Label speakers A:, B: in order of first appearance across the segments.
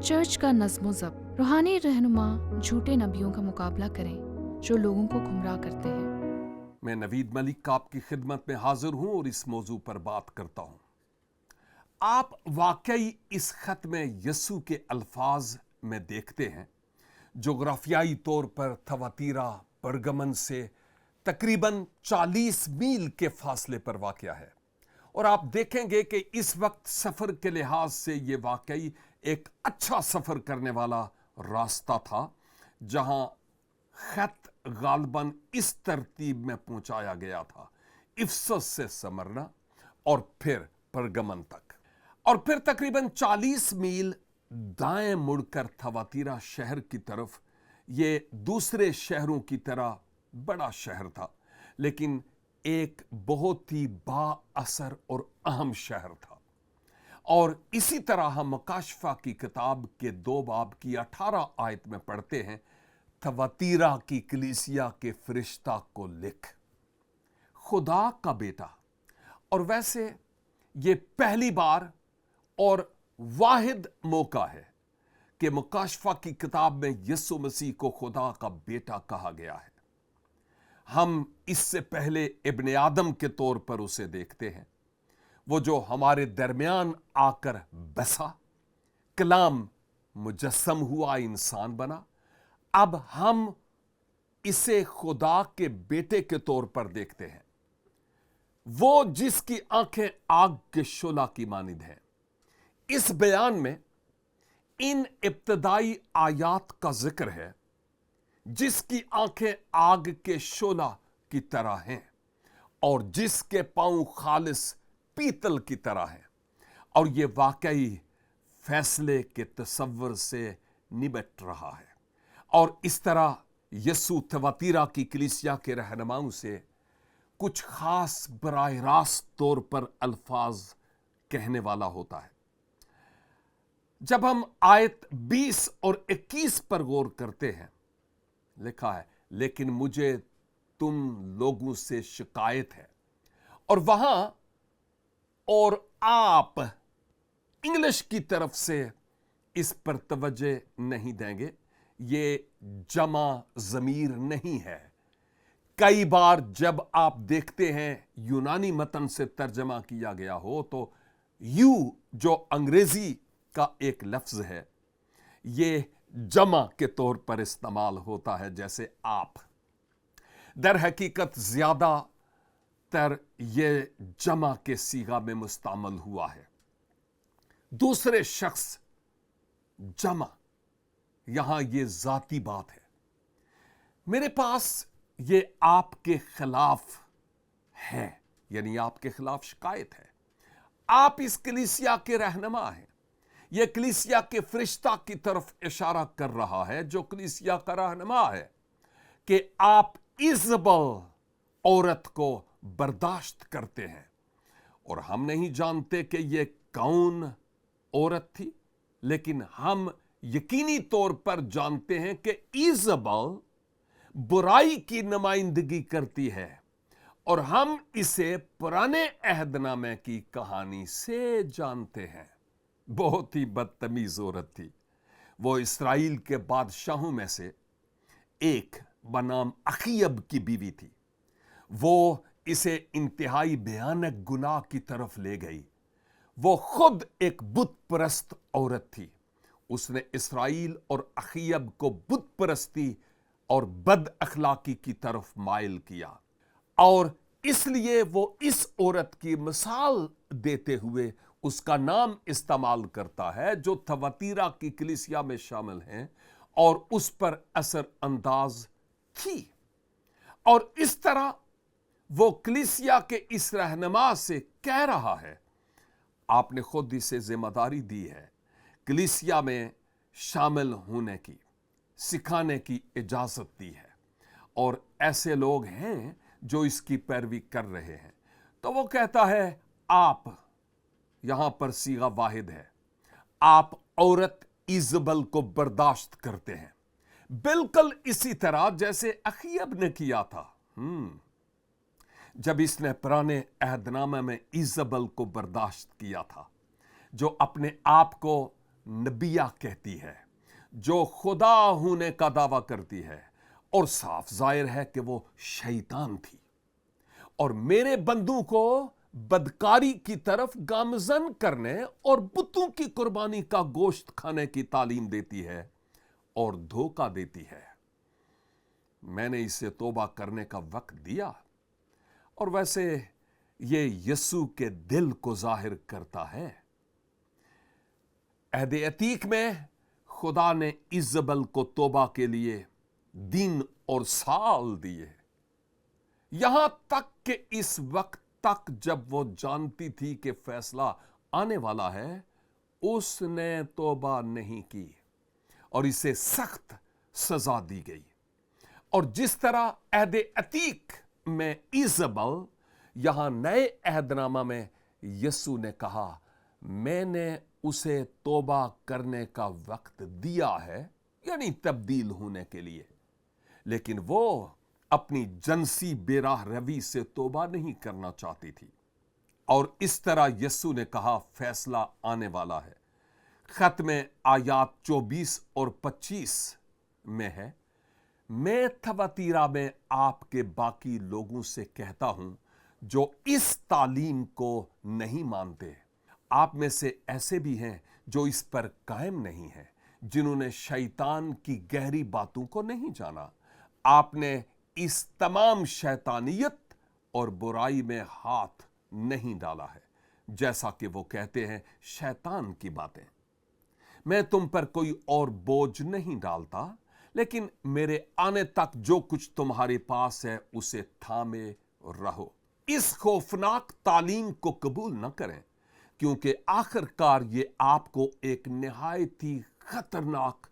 A: Church کا نظم و ضبط، روحانی رہنما جھوٹے نبیوں کا مقابلہ کریں جو لوگوں کو گمراہ کرتے ہیں۔
B: میں نوید ملک آپ کی خدمت میں حاضر ہوں اور اس موضوع پر بات کرتا ہوں۔ آپ واقعی اس خط میں یسوع کے الفاظ میں دیکھتے ہیں۔ جغرافیائی طور پر تھواتیرا پرگمن سے تقریباً 40 میل کے فاصلے پر واقع ہے، اور آپ دیکھیں گے کہ اس وقت سفر کے لحاظ سے یہ واقعی ایک اچھا سفر کرنے والا راستہ تھا، جہاں خط غالباً اس ترتیب میں پہنچایا گیا تھا: افسس سے سمرنا اور پھر پرگمن تک، اور پھر تقریباً 40 میل دائیں مڑ کر تھواتیرا شہر کی طرف۔ یہ دوسرے شہروں کی طرح بڑا شہر تھا، لیکن ایک بہت ہی با اثر اور اہم شہر تھا۔ اور اسی طرح ہم مکاشفہ کی کتاب کے 2 باب کی 18 آیت میں پڑھتے ہیں: تھواتیرا کی کلیسیا کے فرشتہ کو لکھ، خدا کا بیٹا۔ اور ویسے یہ پہلی بار اور واحد موقع ہے کہ مکاشفہ کی کتاب میں یسوع مسیح کو خدا کا بیٹا کہا گیا ہے۔ ہم اس سے پہلے ابن آدم کے طور پر اسے دیکھتے ہیں، وہ جو ہمارے درمیان آ کر بسا، کلام مجسم ہوا، انسان بنا۔ اب ہم اسے خدا کے بیٹے کے طور پر دیکھتے ہیں، وہ جس کی آنکھیں آگ کے شعلہ کی مانند ہیں۔ اس بیان میں ان ابتدائی آیات کا ذکر ہے: جس کی آنکھیں آگ کے شعلہ کی طرح ہیں اور جس کے پاؤں خالص پیتل کی طرح ہیں۔ اور یہ واقعی فیصلے کے تصور سے نمٹ رہا ہے، اور اس طرح یسوع تھواتیرا کی کلیسیا کے رہنماؤں سے کچھ خاص براہ راست طور پر الفاظ کہنے والا ہوتا ہے۔ جب ہم آیت 20 اور 21 پر غور کرتے ہیں، لکھا ہے: لیکن مجھے تم لوگوں سے شکایت ہے، اور وہاں اور آپ انگلش کی طرف سے اس پر توجہ نہیں دیں گے، یہ جمع ضمیر نہیں ہے۔ کئی بار جب آپ دیکھتے ہیں یونانی متن سے ترجمہ کیا گیا ہو تو یو جو انگریزی کا ایک لفظ ہے، یہ جمع کے طور پر استعمال ہوتا ہے، جیسے آپ۔ در حقیقت زیادہ تر یہ جمع کے صیغہ میں مستعمل ہوا ہے، دوسرے شخص جمع۔ یہاں یہ ذاتی بات ہے۔ میرے پاس یہ آپ کے خلاف ہے، یعنی آپ کے خلاف شکایت ہے۔ آپ اس کلیسیا کے رہنما ہیں۔ یہ کلیسیا کے فرشتہ کی طرف اشارہ کر رہا ہے جو کلیسیا کا رہنما ہے، کہ آپ ایزبل عورت کو برداشت کرتے ہیں، اور ہم نہیں جانتے کہ یہ کون عورت تھی، لیکن ہم یقینی طور پر جانتے ہیں کہ ایزبل برائی کی نمائندگی کرتی ہے، اور ہم اسے پرانے عہد نامے کی کہانی سے جانتے ہیں۔ بہت ہی بدتمیز عورت تھی۔ وہ اسرائیل کے بادشاہوں میں سے ایک بنام اخیب کی بیوی تھی۔ وہ اسے انتہائی بھیانک گناہ کی طرف لے گئی۔ وہ خود ایک بت پرست عورت تھی۔ اس نے اسرائیل اور اخیب کو بت پرستی اور بد اخلاقی کی طرف مائل کیا، اور اس لیے وہ اس عورت کی مثال دیتے ہوئے اس کا نام استعمال کرتا ہے، جو تھواتیرا کی کلیسیا میں شامل ہیں اور اس پر اثر انداز تھی۔ اور اس طرح وہ کلیسیا کے اس رہنما سے کہہ رہا ہے، آپ نے خود اسے ذمہ داری دی ہے، کلیسیا میں شامل ہونے کی، سکھانے کی اجازت دی ہے، اور ایسے لوگ ہیں جو اس کی پیروی کر رہے ہیں۔ تو وہ کہتا ہے آپ، یہاں پر صیغہ واحد ہے، آپ عورت ایزبل کو برداشت کرتے ہیں، بالکل اسی طرح جیسے اخیب نے کیا تھا۔ جب اس نے پرانے عہد نامہ میں ایزبل کو برداشت کیا تھا، جو اپنے آپ کو नबिया कहती है, जो खुदा होने का दावा करती है, और साफ जाहिर है कि वो शैतान थी और मेरे बंदू को बदकारी की तरफ गामजन करने और बुतों की कुर्बानी का गोश्त खाने की तालीम देती है और धोखा देती है। मैंने इसे तौबा करने का वक्त दिया, और वैसे ये यीशु के दिल को जाहिर करता है। अहद अतीक में खुदा ने इजबल को तौबा के लिए दिन और साल दिए, यहां तक कि इस वक्त तक जब वो जानती थी कि फैसला आने वाला है, उसने तौबा नहीं की और इसे सख्त सजा दी गई। और जिस तरह अहद अतीक में इजबल, यहां नए अहदनामा में यीशु ने कहा, मैंने उसे तौबा करने का वक्त दिया है, यानी तब्दील होने के लिए, लेकिन वो अपनी जनसी बेराह रवी से तौबा नहीं करना चाहती थी। और इस तरह यीशु ने कहा, फैसला आने वाला है। खत में आयात 24 और 25 में है, मैं थवतीरा में आपके बाकी लोगों से कहता हूं जो इस तालीम को नहीं मानते। आप में से ऐसे भी हैं जो इस पर कायम नहीं हैं, जिन्होंने शैतान की गहरी बातों को नहीं जाना। आपने इस तमाम शैतानियत और बुराई में हाथ नहीं डाला है, जैसा कि वो कहते हैं शैतान की बातें। मैं तुम पर कोई और बोझ नहीं डालता, लेकिन मेरे आने तक जो कुछ तुम्हारे पास है उसे थामे रहो। इस खौफनाक तालीम को कबूल न करें, क्योंकि आखिरकार ये आपको एक निहायत ही खतरनाक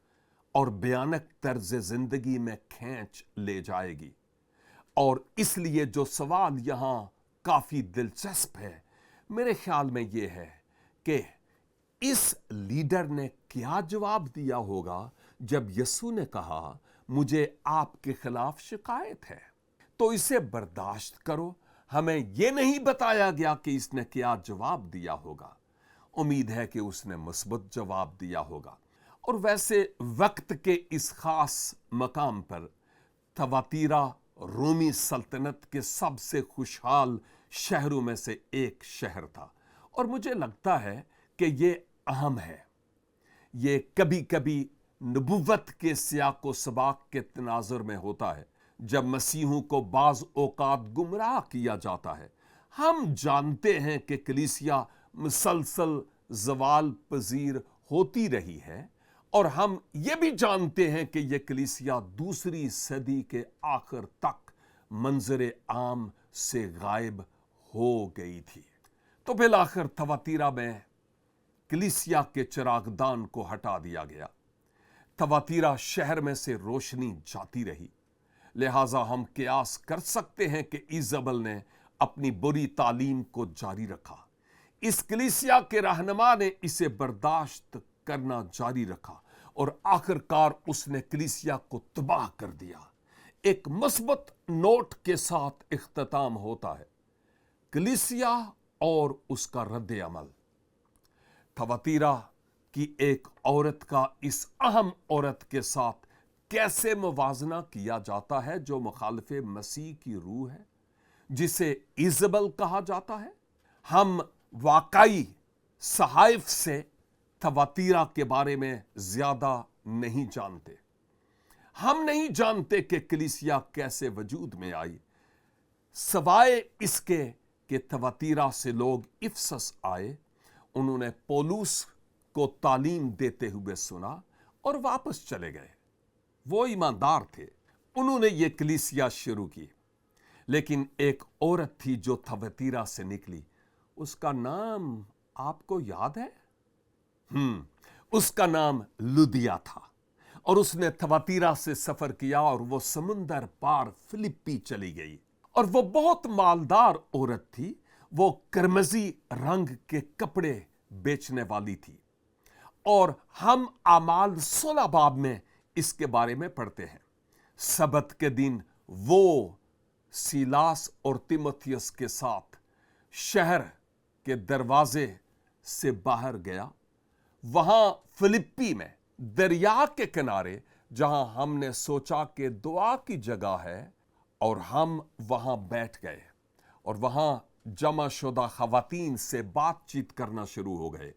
B: और भयानक तर्ज जिंदगी में खींच ले जाएगी। और इसलिए जो सवाल यहां काफी दिलचस्प है, मेरे ख्याल में यह है कि इस लीडर ने क्या जवाब दिया होगा जब यीशु ने कहा, मुझे आपके खिलाफ शिकायत है, तो इसे बर्दाश्त करो। हमें यह नहीं बताया गया कि इसने क्या जवाब दिया होगा। उम्मीद है कि उसने मुस्बत जवाब दिया होगा। और वैसे वक्त के इस खास मकाम पर थवातीरा रोमी सल्तनत के सबसे खुशहाल शहरों में से एक शहर था, और मुझे लगता है कि ये अहम है। ये कभी कभी नबुव्वत के सियाक व सबाक के तनाजुर में होता है, जब मसीहों को बाज औकात गुमराह किया जाता है। हम जानते हैं कि कलीसिया मुसलसल जवाल पजीर होती रही है, और हम ये भी जानते हैं कि यह कलीसिया दूसरी सदी के आखिर तक मंजर आम से गायब हो गई थी। तो फिर आखिर थवातीरा में कलीसिया के चिरागदान को हटा दिया गया। थवातीरा शहर में से रोशनी जाती रही। लिहाजा हम कियास कर सकते हैं कि इजबल ने अपनी बुरी तालीम को जारी रखा। इस कलीसिया के रहनुमा ने इसे बर्दाश्त करना जारी रखा, और आखिरकार उसने कलीसिया को तबाह कर दिया। एक मुस्बत नोट के साथ इख्तिताम होता है, कलीसिया और उसका रद्द अमल। थवातीरा की एक औरत का इस अहम औरत के साथ कैसे मुवाजना किया जाता है, जो मुखालिफे मसीह की रूह है, जिसे इजबल कहा जाता है। हम वाकई सहाइफ से थवातीरा के बारे में ज्यादा नहीं जानते। हम नहीं जानते कि कलीसिया कैसे वजूद में आई, सवाए इसके कि थवातीरा से लोग इफसस आए, उन्होंने पौलुस को तालीम देते हुए सुना और वापस चले गए। वो ईमानदार थे, उन्होंने ये कलीसिया शुरू की। लेकिन एक औरत थी जो थवातीरा से निकली, उसका नाम आपको याद है? उसका नाम लुदिया था, और उसने थवातीरा से सफर किया और वो समुंदर पार फिलिप्पी चली गई। और वो बहुत मालदार औरत थी। वो करमजी रंग के कपड़े बेचने वाली थी, और हम आमाल 16 बाब में इसके बारे में पढ़ते हैं। सबत के दिन वो सीलास और तिमोथियस के साथ शहर के दरवाजे से बाहर गया। वहां फिलिप्पी में दरिया के किनारे जहां हमने सोचा कि दुआ की जगह है, और हम वहां बैठ गए और वहां जमाशुदा खवातीन से बातचीत करना शुरू हो गए।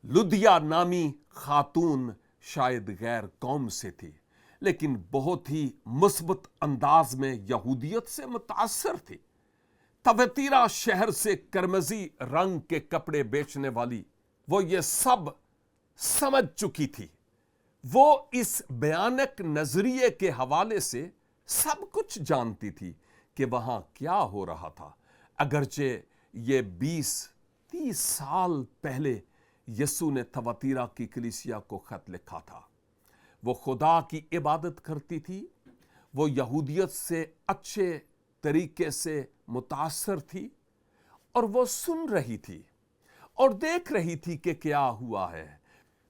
B: लुदिया नामी खातून शायद गैर कौम से थी, लेकिन बहुत ही मुस्बत अंदाज में यहूदियत से मुतासर थी। तवतीरा शहर से करमजी रंग के कपड़े बेचने वाली वो ये सब समझ चुकी थी। वो इस भयानक नजरिए के हवाले से सब कुछ जानती थी कि वहां क्या हो रहा था। अगरचे ये 20-30 साल पहले यसु ने तवतीरा की कलीसिया को खत लिखा था। वो खुदा की इबादत करती थी, वो यहूदियत से अच्छे तरीके से मुतासर थी, और वो सुन रही थी और देख रही थी कि क्या हुआ है।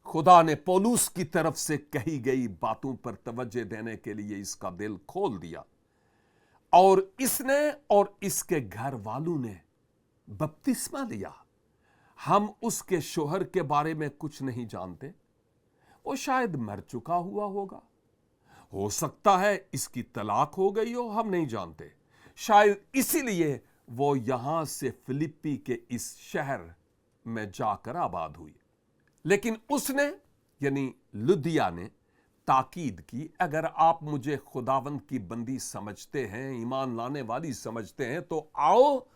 B: खुदा ने पौलुस की तरफ से कही गई बातों पर तवज्जो देने के लिए इसका दिल खोल दिया, और इसने और इसके घर वालों ने बपतिस्मा लिया। हम उसके शोहर के बारे में कुछ नहीं जानते, वो शायद मर चुका हुआ होगा, हो सकता है इसकी तलाक हो गई हो, हम नहीं जानते। शायद इसीलिए वो यहां से फिलिप्पी के इस शहर में जाकर आबाद हुई। लेकिन उसने यानी लुदिया ने ताकीद की, अगर आप मुझे खुदावंद की बंदी समझते हैं, ईमान लाने वाली समझते हैं, तो आओ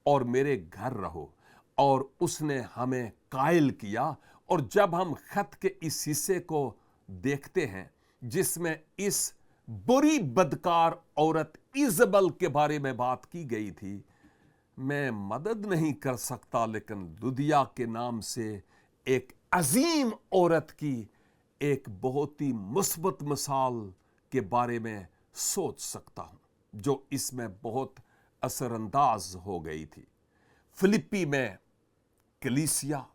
B: और मेरे घर रहो। और उसने हमें कायल किया, और जब हम खत के इस हिस्से को देखते हैं जिसमें इस बुरी बदकार औरत इजबल के बारे में बात की गई थी, मैं मदद नहीं कर सकता, लेकिन लुदिया के नाम से एक अजीम औरत की एक बहुत ही मुस्बत मिसाल के बारे में सोच सकता हूं, जो इसमें बहुत असरअंदाज हो गई थी। फिलिप्पी में कलीसिया,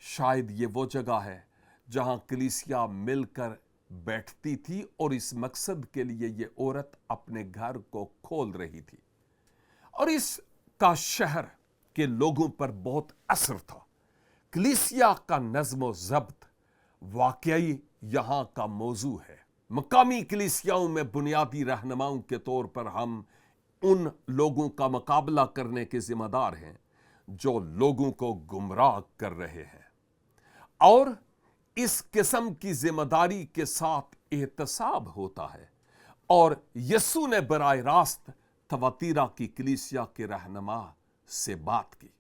B: शायद ये वो जगह है जहां कलीसिया मिलकर बैठती थी, और इस मकसद के लिए ये औरत अपने घर को खोल रही थी, और इसका शहर के लोगों पर बहुत असर था। कलीसिया का नज़्म ज़ब्त वाकई यहां का मौजू है। मकामी कलीसियाओं में बुनियादी रहनुमाओं के तौर पर हम उन लोगों का मुकाबला करने के जिम्मेदार हैं जो लोगों को गुमराह कर रहे हैं, और इस किस्म की जिम्मेदारी के साथ एहतसाब होता है। और यसु ने बराह रास्त तवतीरा की कलीसिया के रहनुमा से बात की।